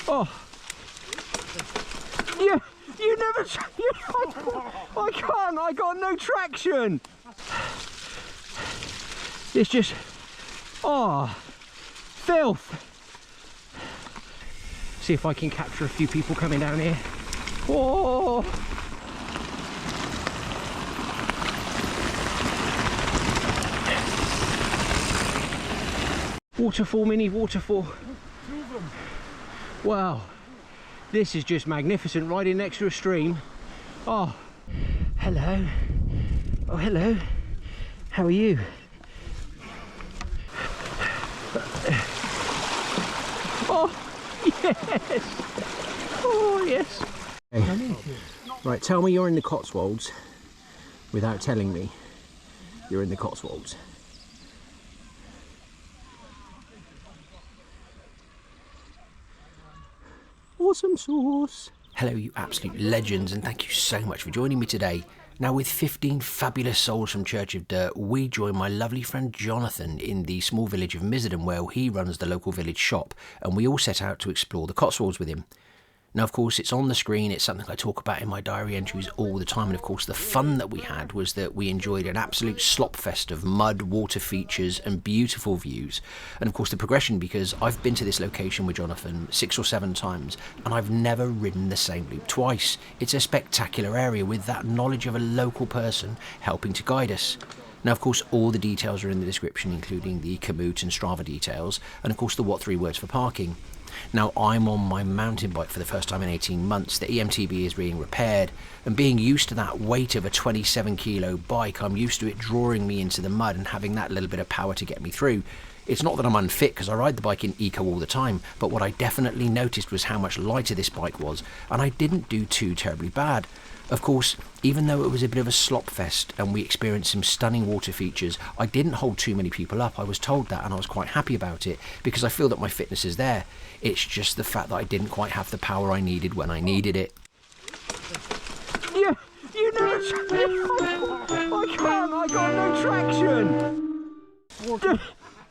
Oh. Yeah, you never... I can't, I got no traction. It's just... Oh, filth. See if I can capture a few people coming down here. Oh. Waterfall, mini waterfall. Wow, this is just magnificent, riding next to a stream. Oh, hello. Oh, hello. How are you? Oh, yes. Oh, yes. Okay. Right, tell me you're in the Cotswolds without telling me you're in the Cotswolds. Awesome sauce. Hello you absolute legends, and thank you so much for joining me today. Now, with 15 fabulous souls from Church of Dirt, we join my lovely friend Jonathan in the small village of Miserden, where he runs the local village shop, and we all set out to explore the Cotswolds with him. Now, of course, it's on the screen, it's something I talk about in my diary entries all the time, and of course the fun that we had was that we enjoyed an absolute slop fest of mud, water features and beautiful views. And of course the progression, because I've been to this location with Jonathan 6 or 7 times and I've never ridden the same loop twice. It's a spectacular area with that knowledge of a local person helping to guide us. Now, of course, all the details are in the description, including the Komoot and Strava details, and of course the what 3 words for parking. Now, I'm on my mountain bike for the first time in 18 months. The EMTB is being repaired, and being used to that weight of a 27 kilo bike, I'm used to it drawing me into the mud and having that little bit of power to get me through. It's not that I'm unfit, because I ride the bike in eco all the time, but what I definitely noticed was how much lighter this bike was, and I didn't do too terribly bad. Of course, even though it was a bit of a slop fest and we experienced some stunning water features, I didn't hold too many people up. I was told that, and I was quite happy about it because I feel that my fitness is there. It's just the fact that I didn't quite have the power I needed when I needed it. Yeah, you never... I can't, I got no traction.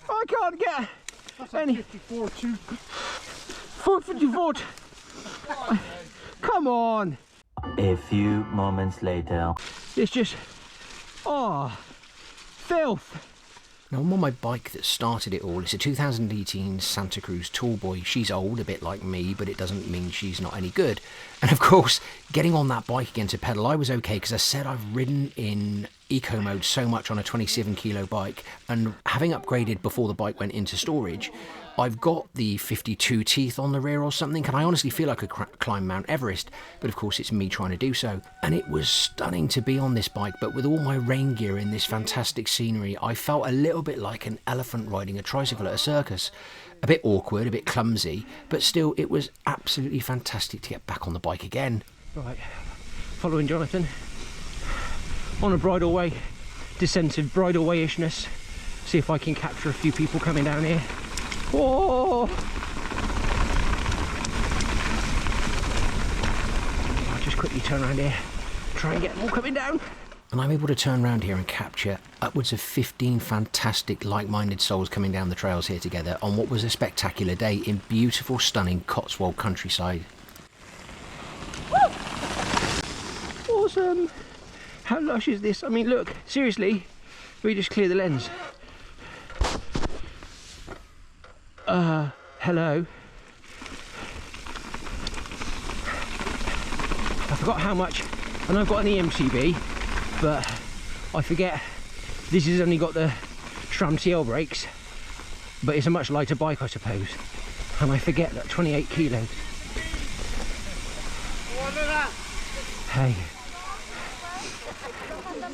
I can't get any... 454. Come on. A few moments later. It's just, oh, filth. Now, I'm on my bike that started it all. It's a 2018 Santa Cruz Tallboy. She's old, a bit like me, but it doesn't mean she's not any good. And of course, getting on that bike again to pedal, I was okay, because I said I've ridden in eco mode so much on a 27 kilo bike, and having upgraded before the bike went into storage, I've got the 52 teeth on the rear or something, and I honestly feel like I could climb Mount Everest, but of course it's me trying to do so. And it was stunning to be on this bike, but with all my rain gear in this fantastic scenery, I felt a little bit like an elephant riding a tricycle at a circus. A bit awkward, a bit clumsy, but still it was absolutely fantastic to get back on the bike again. Right, following Jonathan on a bridleway, descent of bridleway-ishness. See if I can capture a few people coming down here. Oh! I'll just quickly turn around here, try and get them all coming down. And I'm able to turn around here and capture upwards of 15 fantastic like-minded souls coming down the trails here together on what was a spectacular day in beautiful, stunning Cotswold countryside. Woo! Awesome! How lush is this? I mean, look, seriously, let me just clear the lens. Hello. I forgot how much, and I've got an EMTB, but I forget this has only got the SRAM TL brakes, but it's a much lighter bike, I suppose, and I forget that 28 kilos. Hey.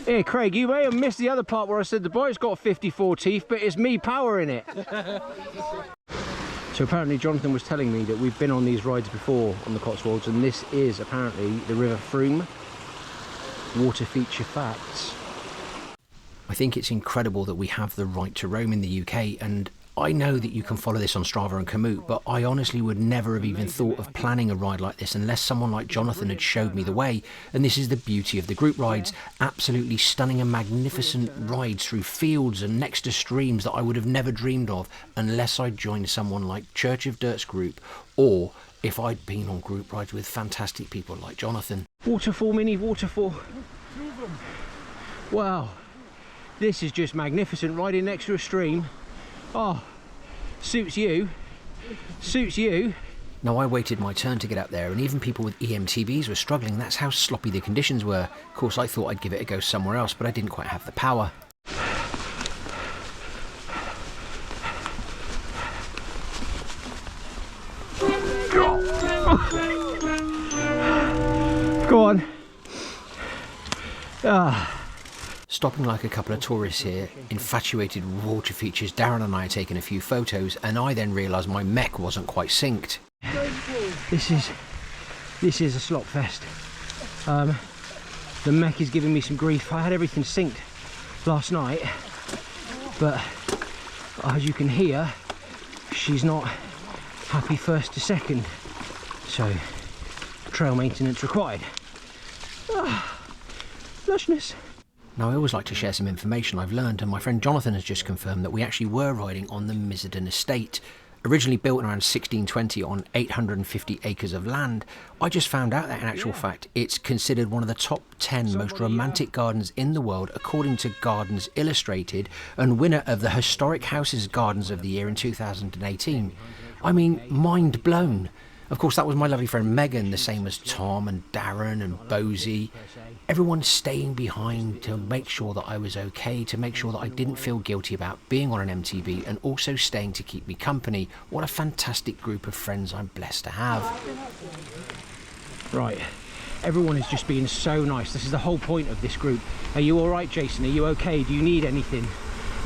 Here, Craig, you may have missed the other part where I said the bike's got 54 teeth, but it's me powering it. So apparently Jonathan was telling me that we've been on these rides before on the Cotswolds, and this is apparently the River Froome water feature facts. I think it's incredible that we have the right to roam in the UK, and I know that you can follow this on Strava and Komoot, but I honestly would never have even thought of planning a ride like this unless someone like Jonathan had showed me the way. And this is the beauty of the group rides. Absolutely stunning and magnificent rides through fields and next to streams that I would have never dreamed of unless I'd joined someone like Church of Dirt's group, or if I'd been on group rides with fantastic people like Jonathan. Waterfall, mini waterfall. Wow, this is just magnificent, riding next to a stream. Oh, suits you, suits you. Now I waited my turn to get up there, and even people with EMTBs were struggling. That's how sloppy the conditions were. Of course, I thought I'd give it a go somewhere else, but I didn't quite have the power. Go on. Stopping like a couple of tourists here, infatuated with water features, Darren and I had taken a few photos, and I then realised my mech wasn't quite synced. This is a Slop Fest. The mech is giving me some grief. I had everything synced last night, but as you can hear, she's not happy first to second, so trail maintenance required. Lushness. Now I always like to share some information I've learned, and my friend Jonathan has just confirmed that we actually were riding on the Miserden Estate. Originally built around 1620 on 850 acres of land, I just found out that in actual fact it's considered one of the top 10 most romantic gardens in the world according to Gardens Illustrated, and winner of the Historic Houses Gardens of the Year in 2018. I mean, mind blown. Of course, that was my lovely friend Megan, the same as Tom and Darren and Bosie. Everyone staying behind to make sure that I was okay, to make sure that I didn't feel guilty about being on an MTB, and also staying to keep me company. What a fantastic group of friends I'm blessed to have. Right, everyone is just being so nice. This is the whole point of this group. Are you all right, Jason? Are you okay? Do you need anything?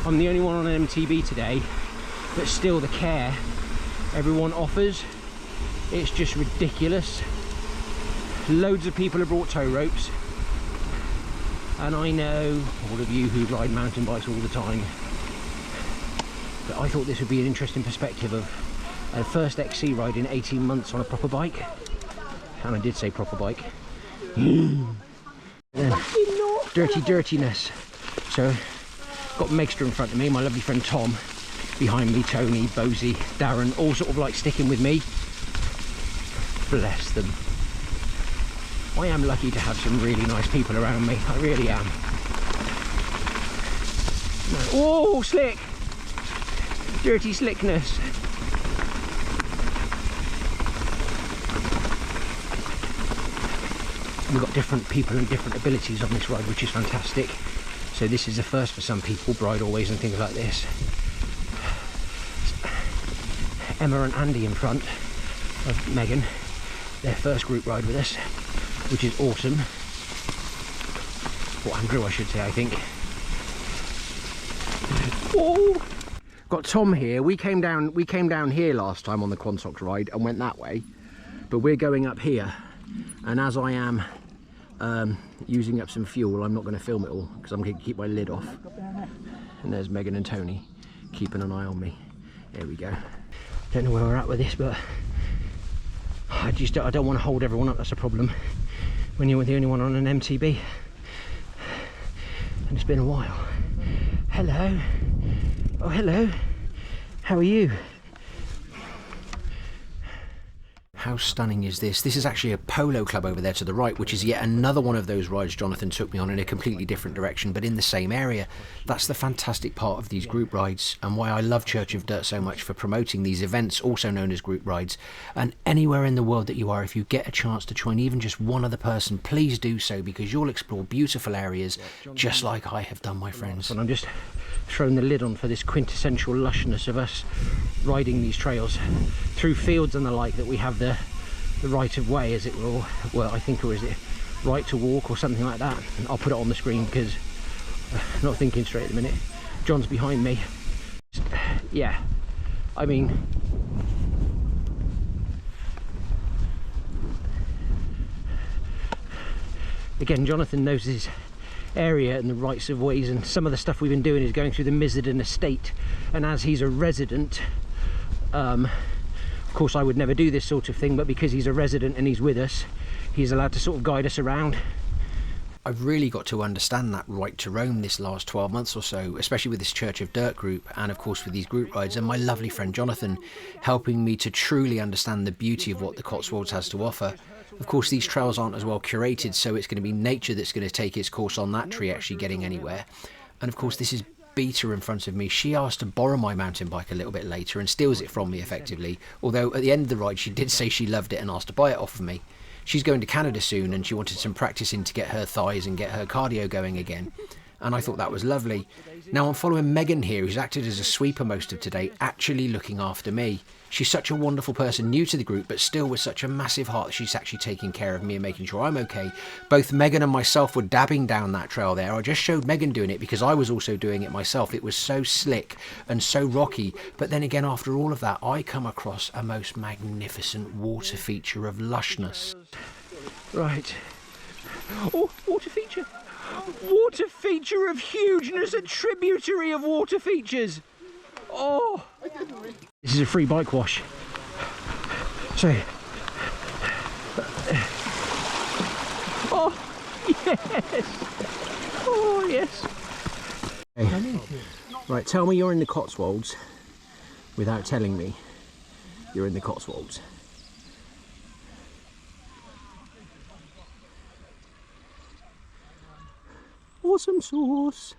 I'm the only one on an MTB today, but still the care everyone offers, it's just ridiculous. Loads of people have brought tow ropes, and I know all of you who ride mountain bikes all the time, but I thought this would be an interesting perspective of a first XC ride in 18 months on a proper bike, and I did say proper bike. Dirtiness. So got Megster in front of me, my lovely friend Tom behind me, Tony, Bosie, Darren, all sort of like sticking with me. Bless them. I am lucky to have some really nice people around me, I really am. Oh, slick! Dirty slickness. We've got different people and different abilities on this ride, which is fantastic. So this is the first for some people, Bridleways and things like this. Emma and Andy in front of Megan, their first group ride with us, which is awesome. Or Andrew, I should say, I think. Oh, got Tom here. We came down here last time on the Cotswolds ride and went that way, but we're going up here. And as I am using up some fuel, I'm not going to film it all because I'm going to keep my lid off. And there's Megan and Tony keeping an eye on me. There we go. Don't know where we're at with this, but I don't want to hold everyone up. That's a problem when you're the only one on an MTB, and it's been a while. Hello. Oh, hello. How are you? How stunning is this? This is actually a polo club over there to the right, which is yet another one of those rides Jonathan took me on in a completely different direction, but in the same area. That's the fantastic part of these group rides, and why I love Church of Dirt so much for promoting these events, also known as group rides. And anywhere in the world that you are, if you get a chance to join even just one other person, please do so, because you'll explore beautiful areas just like I have done, my friends. And I'm just throwing the lid on for this quintessential lushness of us riding these trails through fields and the like, that we have the right of way, as it will, well, I think, or is it right to walk or something like that? And I'll put it on the screen because I'm not thinking straight at the minute. John's behind me. Yeah, I mean, again, Jonathan knows his area and the rights of ways, and some of the stuff we've been doing is going through the Miserden Estate, and as he's a resident, of course I would never do this sort of thing, but because he's a resident and he's with us, he's allowed to sort of guide us around. I've really got to understand that right to roam this last 12 months or so, especially with this Church of Dirt group, and of course with these group rides, and my lovely friend Jonathan helping me to truly understand the beauty of what the Cotswolds has to offer. Of course, these trails aren't as well curated, so it's going to be nature that's going to take its course on that tree actually getting anywhere. And of course, this is Beata in front of me. She asked to borrow my mountain bike a little bit later and steals it from me effectively, although at the end of the ride she did say she loved it and asked to buy it off of me. She's going to Canada soon and she wanted some practice in to get her thighs and get her cardio going again. And I thought that was lovely. Now I'm following Megan here, who's acted as a sweeper most of today, actually looking after me. She's such a wonderful person, new to the group, but still with such a massive heart. She's actually taking care of me and making sure I'm okay. Both Megan and myself were dabbing down that trail there. I just showed Megan doing it because I was also doing it myself. It was so slick and so rocky. But then again, after all of that, I come across a most magnificent water feature of lushness. Right. Oh, water feature. Water feature of hugeness, a tributary of water features. Oh, this is a free bike wash. So, oh yes, oh yes. Okay. Right, tell me you're in the Cotswolds without telling me you're in the Cotswolds. Awesome sauce.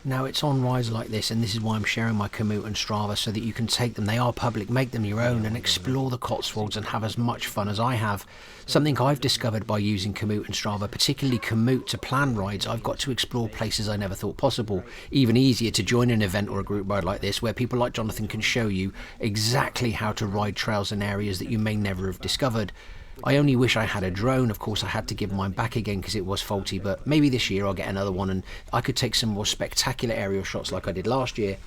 Now it's on rides like this, and this is why I'm sharing my Komoot and Strava, so that you can take them. They are public, make them your own and explore the Cotswolds and have as much fun as I have. Something I've discovered by using Komoot and Strava, particularly Komoot, to plan rides, I've got to explore places I never thought possible. Even easier to join an event or a group ride like this, where people like Jonathan can show you exactly how to ride trails in areas that you may never have discovered. I only wish I had a drone. Of course I had to give mine back again because it was faulty, but maybe this year I'll get another one and I could take some more spectacular aerial shots like I did last year.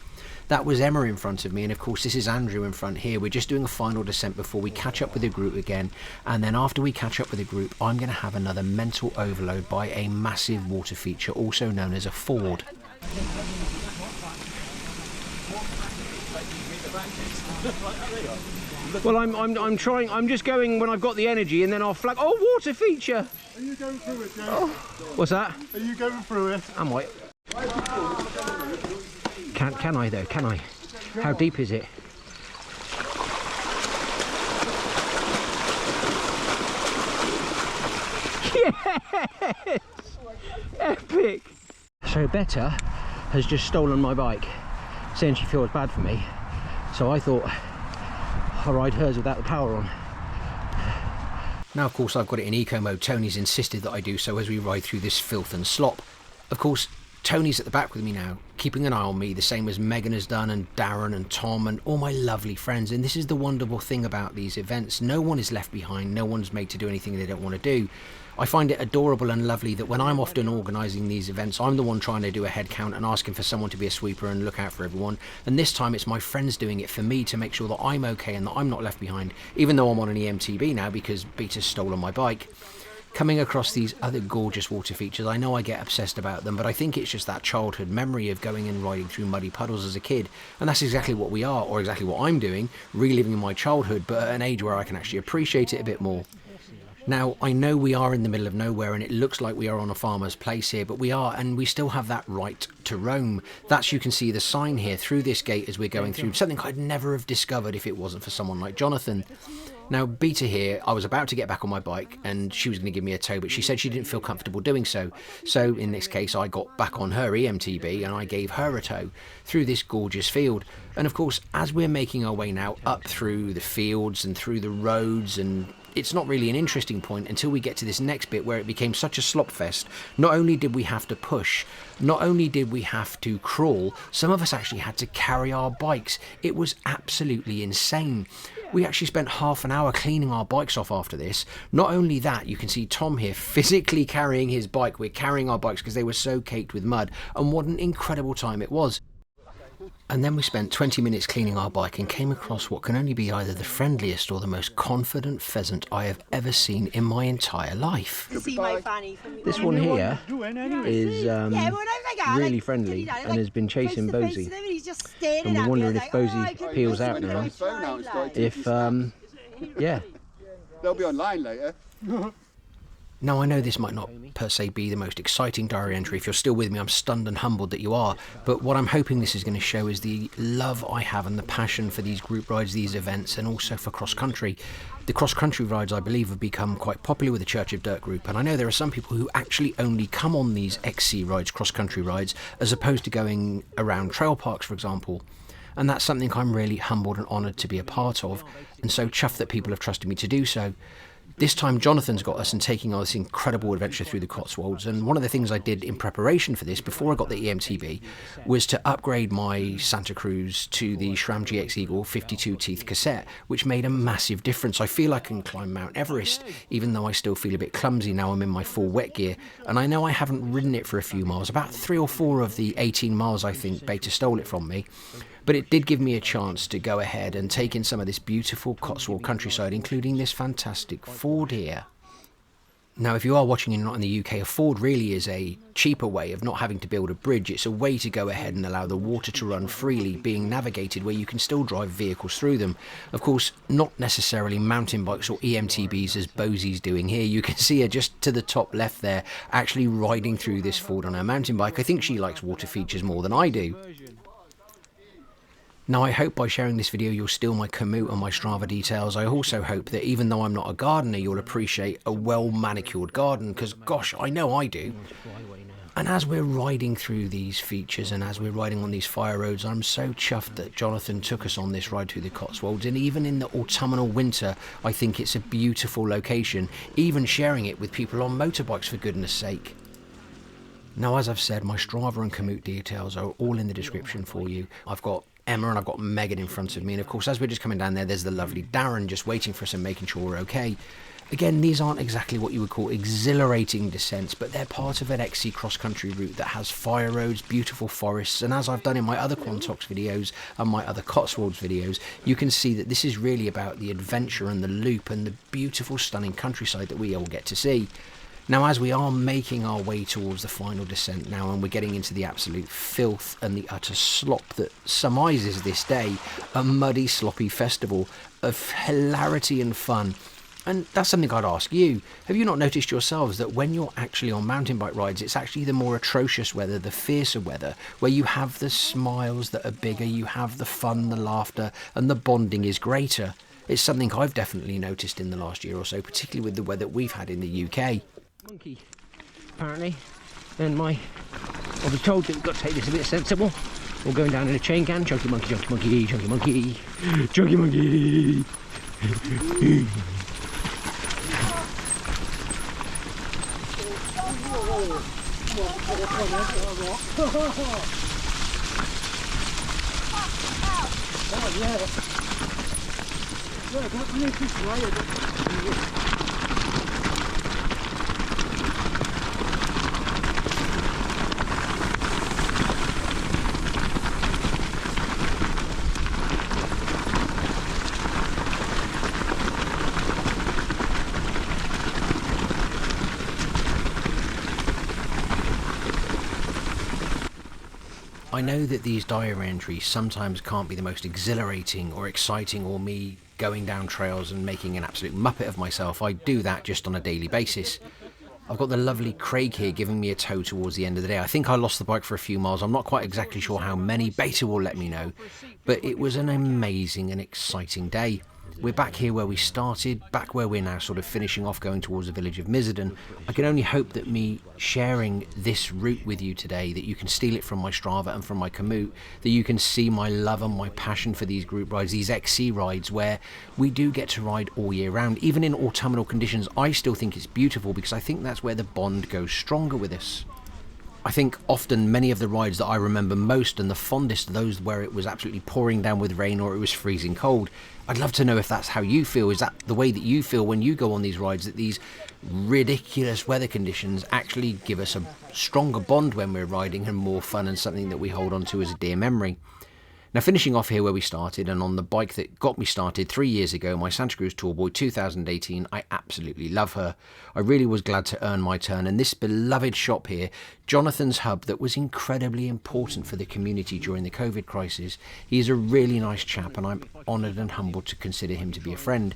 That was Emma in front of me, and of course this is Andrew in front here. We're just doing a final descent before we catch up with the group again, and then after we catch up with the group I'm going to have another mental overload by a massive water feature, also known as a ford. Well, I'm trying. I'm just going when I've got the energy, and then I'll flag. Oh, water feature! Are you going through it, James? Oh, what's that? Are you going through it? Am I? Can I though? Can I? How deep is it? Yes! Epic! So Beata has just stolen my bike, saying she feels bad for me. So I thought I'll ride hers without the power on. Now of course I've got it in eco mode. Tony's insisted that I do so as we ride through this filth and slop. Of course Tony's at the back with me now, keeping an eye on me, the same as Megan has done, and Darren and Tom and all my lovely friends. And this is the wonderful thing about these events. No one is left behind, no one's made to do anything they don't want to do. I find it adorable and lovely that when I'm often organising these events, I'm the one trying to do a head count and asking for someone to be a sweeper and look out for everyone. And this time it's my friends doing it for me to make sure that I'm okay and that I'm not left behind, even though I'm on an EMTB now because Beata's stolen my bike. Coming across these other gorgeous water features, I know I get obsessed about them, but I think it's just that childhood memory of going and riding through muddy puddles as a kid. And that's exactly what we are, or exactly what I'm doing, reliving my childhood, but at an age where I can actually appreciate it a bit more. Now, I know we are in the middle of nowhere and it looks like we are on a farmer's place here, but we are, and we still have that right to roam. That's, you can see the sign here through this gate as we're going through, something I'd never have discovered if it wasn't for someone like Jonathan. Now, Beata here, I was about to get back on my bike and she was going to give me a tow, but she said she didn't feel comfortable doing so. So in this case, I got back on her EMTB and I gave her a tow through this gorgeous field. And of course, as we're making our way now up through the fields and through the roads, and it's not really an interesting point until we get to this next bit where it became such a slop fest. Not only did we have to push, not only did we have to crawl, some of us actually had to carry our bikes. It was absolutely insane. We actually spent half an hour cleaning our bikes off after this. Not only that, you can see Tom here physically carrying his bike. We're carrying our bikes because they were so caked with mud, and what an incredible time it was. And then we spent 20 minutes cleaning our bike and came across what can only be either the friendliest or the most confident pheasant I have ever seen in my entire life. This one here is really friendly and has been chasing Bosie. And we're wondering if Bosie peels out now. If, yeah. They'll be online later. Now, I know this might not per se be the most exciting diary entry. If you're still with me, I'm stunned and humbled that you are. But what I'm hoping this is going to show is the love I have and the passion for these group rides, these events, and also for cross-country. The cross-country rides, I believe, have become quite popular with the Church of Dirt group. And I know there are some people who actually only come on these XC rides, cross-country rides, as opposed to going around trail parks, for example. And that's something I'm really humbled and honoured to be a part of. And so chuffed that people have trusted me to do so. This time Jonathan's got us and taking on this incredible adventure through the Cotswolds, and one of the things I did in preparation for this before I got the EMTB was to upgrade my Santa Cruz to the SRAM GX Eagle 52 teeth cassette, which made a massive difference. I feel I can climb Mount Everest, even though I still feel a bit clumsy now I'm in my full wet gear, and I know I haven't ridden it for a few miles, about 3 or 4 of the 18 miles I think Beata stole it from me. But it did give me a chance to go ahead and take in some of this beautiful Cotswold countryside, including this fantastic ford here. Now, if you are watching and not in the UK, a ford really is a cheaper way of not having to build a bridge. It's a way to go ahead and allow the water to run freely, being navigated where you can still drive vehicles through them. Of course, not necessarily mountain bikes or EMTBs as Bosie's doing here. You can see her just to the top left there, actually riding through this ford on her mountain bike. I think she likes water features more than I do. Now, I hope by sharing this video you'll steal my commute and my Strava details. I also hope that even though I'm not a gardener, you'll appreciate a well-manicured garden, because gosh, I know I do. And as we're riding through these features and as we're riding on these fire roads, I'm so chuffed that Jonathan took us on this ride through the Cotswolds. And even in the autumnal winter, I think it's a beautiful location, even sharing it with people on motorbikes, for goodness sake. Now, as I've said, my Strava and commute details are all in the description for you. I've got Emma and I've got Megan in front of me, and of course as we're just coming down there's the lovely Darren just waiting for us and making sure we're okay. Again, these aren't exactly what you would call exhilarating descents, but they're part of an XC cross-country route that has fire roads, beautiful forests, and as I've done in my other Quantox videos and my other Cotswolds videos, you can see that this is really about the adventure and the loop and the beautiful stunning countryside that we all get to see. Now, as we are making our way towards the final descent now, and we're getting into the absolute filth and the utter slop that surmises this day, a muddy, sloppy festival of hilarity and fun. And that's something I'd ask you. Have you not noticed yourselves that when you're actually on mountain bike rides, it's actually the more atrocious weather, the fiercer weather, where you have the smiles that are bigger, you have the fun, the laughter, and the bonding is greater? It's something I've definitely noticed in the last year or so, particularly with the weather we've had in the UK. Monkey, apparently, and I was told that we've got to take this a bit sensible. We're going down in a chain can. Chunky monkey, chunky monkey, chunky monkey, chunky monkey. I know that these diary entries sometimes can't be the most exhilarating or exciting, or me going down trails and making an absolute muppet of myself. I do that just on a daily basis. I've got the lovely Craig here giving me a tow towards the end of the day. I think I lost the bike for a few miles. I'm not quite exactly sure how many. Beata will let me know. But it was an amazing and exciting day. We're back here where we started, back where we're now sort of finishing off, going towards the village of Miserden. I can only hope that me sharing this route with you today, that you can steal it from my Strava and from my commute, that you can see my love and my passion for these group rides, these XC rides, where we do get to ride all year round. Even in autumnal conditions, I still think it's beautiful, because I think that's where the bond goes stronger with us. I think often many of the rides that I remember most and the fondest are those where it was absolutely pouring down with rain or it was freezing cold. I'd love to know if that's how you feel. Is that the way that you feel when you go on these rides, that these ridiculous weather conditions actually give us a stronger bond when we're riding and more fun and something that we hold on to as a dear memory? Now, finishing off here where we started, and on the bike that got me started 3 years ago, my Santa Cruz Tourboy 2018, I absolutely love her. I really was glad to earn my turn, and this beloved shop here, Jonathan's Hub, that was incredibly important for the community during the COVID crisis. He is a really nice chap, and I'm honoured and humbled to consider him to be a friend.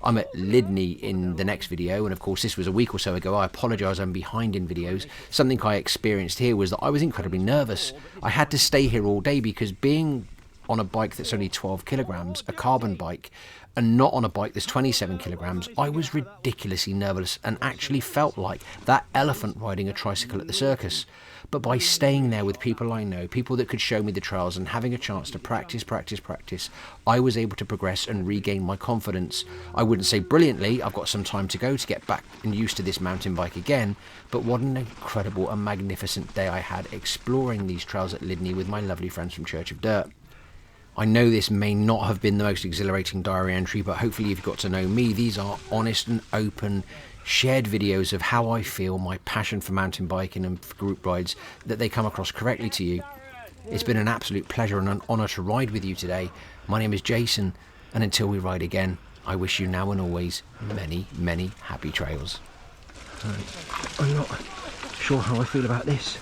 I'm at Lydney in the next video, and of course this was a week or so ago. I apologise, I'm behind in videos. Something I experienced here was that I was incredibly nervous. I had to stay here all day because being on a bike that's only 12 kilograms, a carbon bike, and not on a bike that's 27 kilograms, I was ridiculously nervous and actually felt like that elephant riding a tricycle at the circus. But by staying there with people I know, people that could show me the trails, and having a chance to practice, I was able to progress and regain my confidence. I wouldn't say brilliantly, I've got some time to go to get back and used to this mountain bike again, but what an incredible and magnificent day I had exploring these trails at Lydney with my lovely friends from Church of Dirt. I know this may not have been the most exhilarating diary entry, but hopefully you've got to know me. These are honest and open, shared videos of how I feel, my passion for mountain biking and for group rides, that they come across correctly to you. It's been an absolute pleasure and an honour to ride with you today. My name is Jason, and until we ride again, I wish you now and always many, many happy trails. I'm not sure how I feel about this.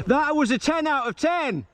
That was a 10 out of 10!